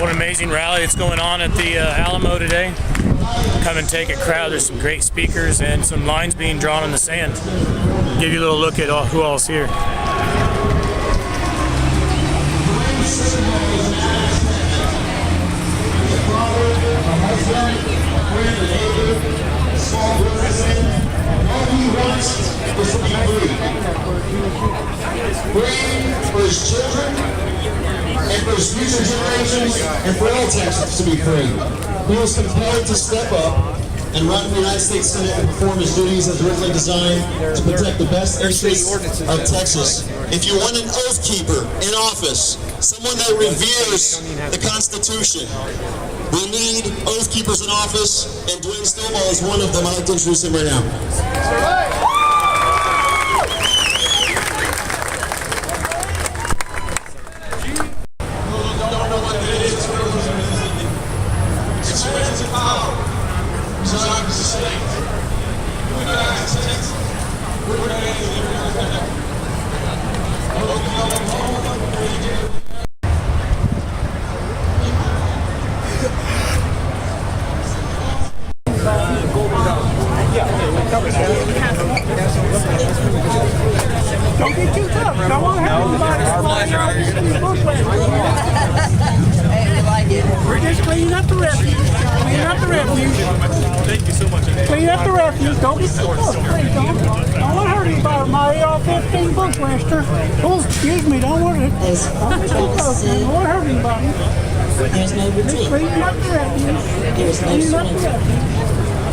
What an amazing rally that's going on at the Alamo today. Come and take a crowd. There's some great speakers and some lines being drawn in the sand. Give you a little look at who all's here. Free for his children and for his future generations and for all Texans to be free. He was compelled to step up and run for the United States Senate and perform his duties as originally designed to protect the best interests of Texas. If you want an oath keeper in office, someone that reveres the Constitution, we need oath keepers in office, and Dwayne Stovall is one of them. I'd like to introduce him right now. Don't get too tough. Don't want to have We're just cleaning up the refuse. Cleaning up the refuse. Thank you so much. Clean up the refuse. Don't get too close. Please don't want to hurt anybody. My AR-15 book lister. Oh, excuse me. Don't want to. Don't get too close. Don't want to hurt anybody. There's no retreat. Cleaning up the refuse. There's no surrender.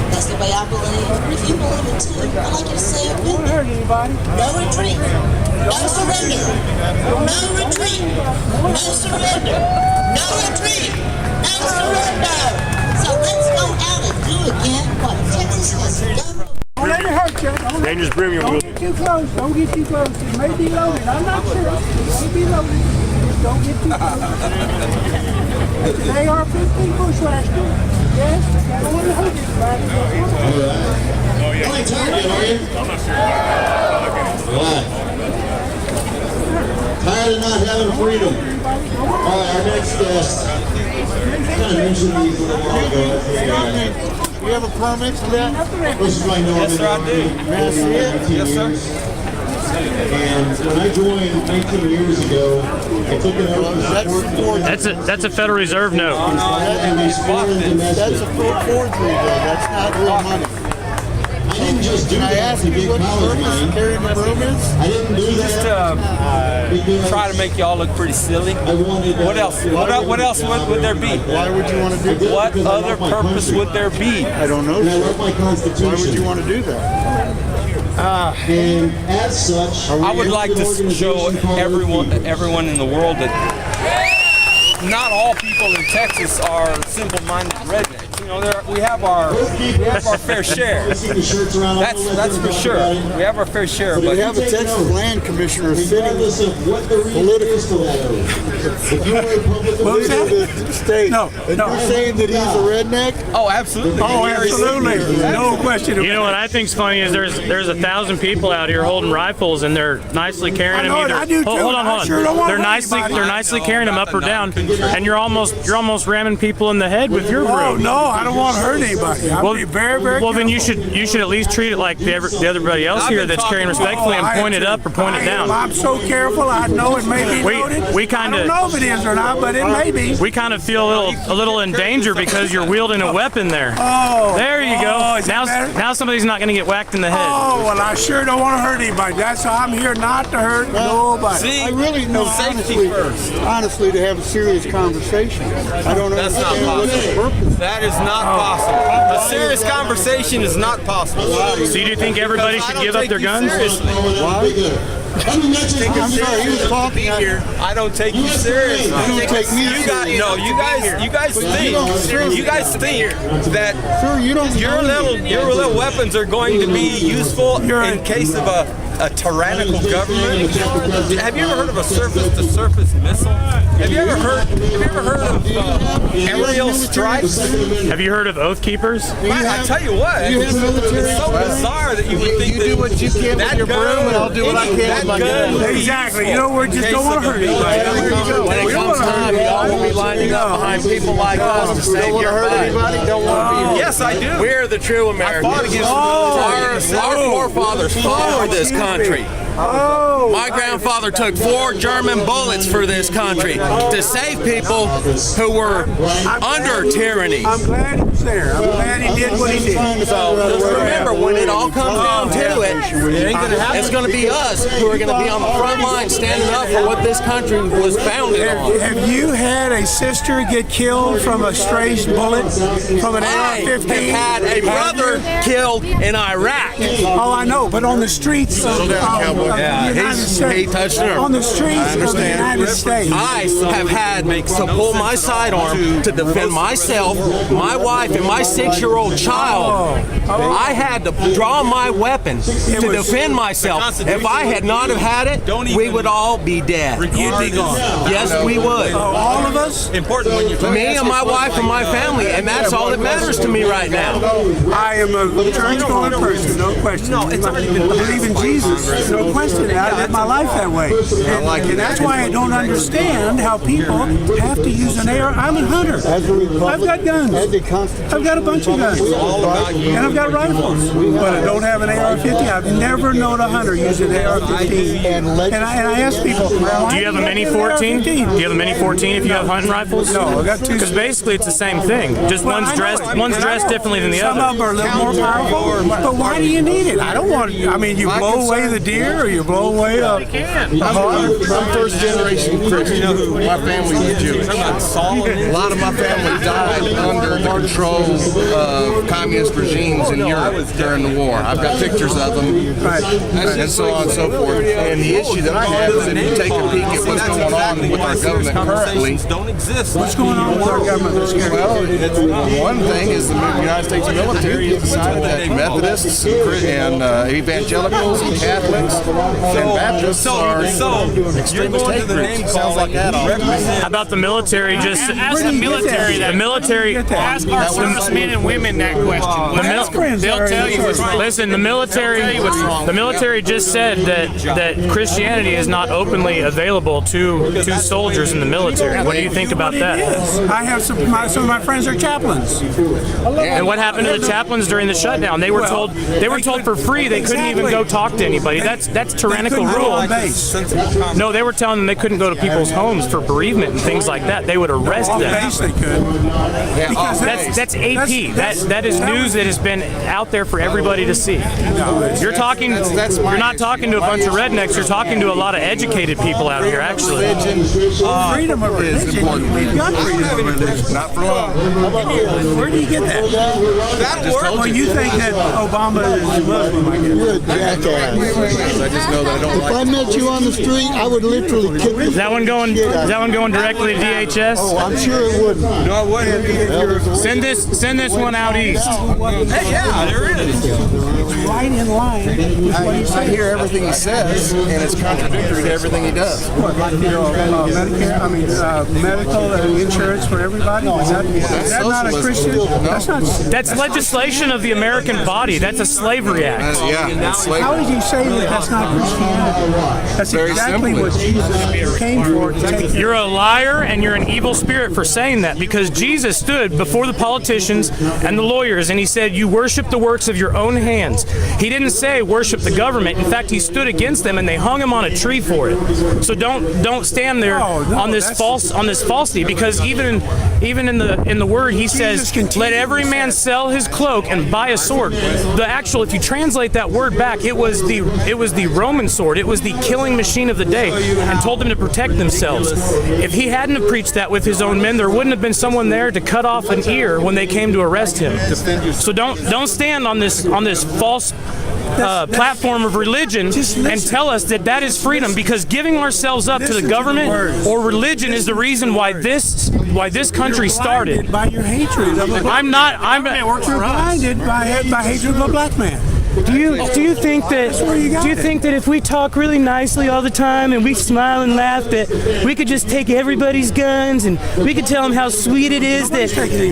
That's the way I believe. If you believe it too, I'd like you to say it with me. No retreat. No surrender. No retreat. No surrender. No retreat. No surrender. So let's go out and do again what Texas has done. Don't let me hurt you. Dangerous broom, you Don't get too close. Don't get too close. It may be loaded. I'm not sure. It may be loaded. Just don't get too close. It's an AR-15 bushwhacker. Yes, I don't want to hurt anybody. All right. How many tired yet, are you? I'm not sure. All right. Tired of not having freedom. All right, our next guest. I kind of mentioned these a little while ago. You have a permit for that? This is my Norman. Yes, sir, I do. May I see it? Yes, sir. And when I joined 19 years ago, I took an oath to support. That's a Federal Reserve note. That's a forgery, though. That's not real money. I didn't just do that to get college money. Carrying the broom is? I didn't do that because try to make y'all look pretty silly. I wanted. What else? What else would there be? Why would you want to do that? What other purpose would there be? I don't know. And I love my Constitution. Why would you want to do that? And as such, I would like to show everyone in the world that not all people in Texas are simple-minded rednecks. You know, we have our fair share. That's for sure. We have our fair share, But but we have a Texas land commissioner sitting regardless of what the reason is for that oath. If you're a Republican What was leader, that? state. No, And no. you're saying that he's a redneck? oh, absolutely. Oh, absolutely. No question. You know what I think's funny is there's 1,000 people out here holding rifles and they're nicely carrying them I know it. either. I do too. Hold on. I sure don't wanna They're hurt nicely anybody. carrying them up or down, and you're almost ramming people in the head with your Oh, broom. no, I don't want to hurt anybody. I'll be very, very well, then careful. you should at least treat it like the everybody else I've here been that's carrying talking- respectfully and point it up or point it down. I'm so careful. I know it may be We- loaded. we kinda- I don't know if it is or not, but it may be. We kind of feel a little in danger because you're wielding a weapon there. Oh. There you Oh, go. is that better? Now somebody's not going to get whacked in the head. Oh, well, I sure don't want to hurt anybody. That's why I'm here, not to hurt nobody. See, I really know, safety first. honestly, to have a serious conversation. I don't That's not understand what's the possible. purpose. That is not possible. A serious conversation is not possible. So do you think everybody should give up their guns? Seriously. I'm sorry, he was talking here. I don't take you seriously. You don't take me You guys, no, you guys think that Sir, you don't your little weapons are going to be useful in case of a a tyrannical government. Have you ever heard of a surface-to-surface missile? Have you ever heard of aerial strikes? Have you heard of Oath Keepers? I tell you what, it's so bizarre that you would think You do what you can with your broom, and I'll do what I can with my gun. Exactly. You know, we just don't want to hurt anybody. When it comes time, y'all will be lining up behind people like us to save your life. Don't want to be. yes, I do. We're the true Americans. Our forefathers fought for this country. My grandfather took 4 German bullets for this country to save people who were under tyranny. I'm glad he was there. I'm glad he did what he did. So just remember, when it all comes down to it, it's going to be us who are going to be on the front line standing up for what this country was founded on. Have you had a sister get killed from a stray bullet from an I AR-15? have had a brother killed in Iraq. Oh, I know, but on the streets of the United States. He touched her. On the streets of the United States. I have had to pull my sidearm to defend myself, my wife, and my 6-year-old child. I had to draw my weapon to defend myself. If I had not have had it, we would all be dead. You'd be gone. Yes, we would. All of us? Important when you're talking. Me and my wife and my family, and that's all that matters to me right now. I am a church-going person, no question. No, it's already been. I believe in Jesus, no question. I live my life that way. And that's why I don't understand how people have to use an AR. I'm a hunter. I've got guns. I've got a bunch of guns. And I've got rifles. But I don't have an AR-15. I've never known a hunter use an AR-15. And I ask people, Do you have a Mini 14? Do you have a Mini 14 if you have hunting rifles? No, I got 2. Because basically it's the same thing. Just one's dressed differently than the Some other. of them are a little more powerful, but why do you need it? I don't want. I mean, you blow away the deer, or you blow away a I'm first generation Christian. My family was Jewish. A lot of my family died under the control of communist regimes in Europe during the war. I've got pictures of them, and so on and so forth. And the issue that I have is if you take a peek at what's going on with our government currently. Don't exist. What's going on with our government? Well, one thing is the United States military has decided that Methodists and evangelicals and Catholics and Baptists are extremist hate groups. Sounds like that all. How about the military? Just ask the military. The military. Ask our servicemen and women that question. They'll tell you what's wrong. Listen, the military. The military just said that Christianity is not openly available to soldiers in the military. What do you think about that? I have some of my friends are chaplains. And what happened to the chaplains during the shutdown? They were told for free they couldn't even go talk to anybody. That's tyrannical rule. No, they were telling them they couldn't go to people's homes for bereavement and things like that. They would arrest them. Base they could. Because That's AP. That is news that has been out there for everybody to see. You're talking. You're not talking to a bunch of rednecks. You're talking to a lot of educated people out here, actually. freedom of religion. We've got freedom of religion. Not for long. Where do you get that? Well, you think that Obama is Muslim, I guess. You're a jackass. I just know that I don't If like I met you on the street, I would literally kick Is that one going directly to DHS? Oh, I'm sure it wouldn't. No, I wouldn't. Send this one out east. Hey, yeah, there is. Right in line with what he I said. hear everything he says, and it's contradictory to everything he does. What, like, Medicare, medical insurance for everybody? Is that not a Christian? That's not. That's legislation of the American body. That's a slavery act. Yeah, it's like How would you say that that's not Christianity? That's Very exactly simply. what Jesus came for. To take You're a liar and you're an evil spirit for saying that, because Jesus stood before the politicians and the lawyers and he said, you worship the works of your own hands. He didn't say worship the government. In fact, he stood against them and they hung him on a tree for it. So don't stand there on this falsity, because even in the word he says, let every man sell his cloak and buy a sword. If you translate that word back, it was the Roman sword. It was the killing machine of the day, and told them to protect themselves. If he hadn't have preached that with his own men, there wouldn't have been someone there to cut off an ear when they came to arrest him. So don't stand on this false platform of religion and tell us that is freedom, because giving ourselves up to the government or religion is the reason why this country started. by your hatred of a black I'm not. You're blinded by hatred of a black man. Do you think that if we talk really nicely all the time and we smile and laugh, that we could just take everybody's guns and we could tell them how sweet it is that tyranny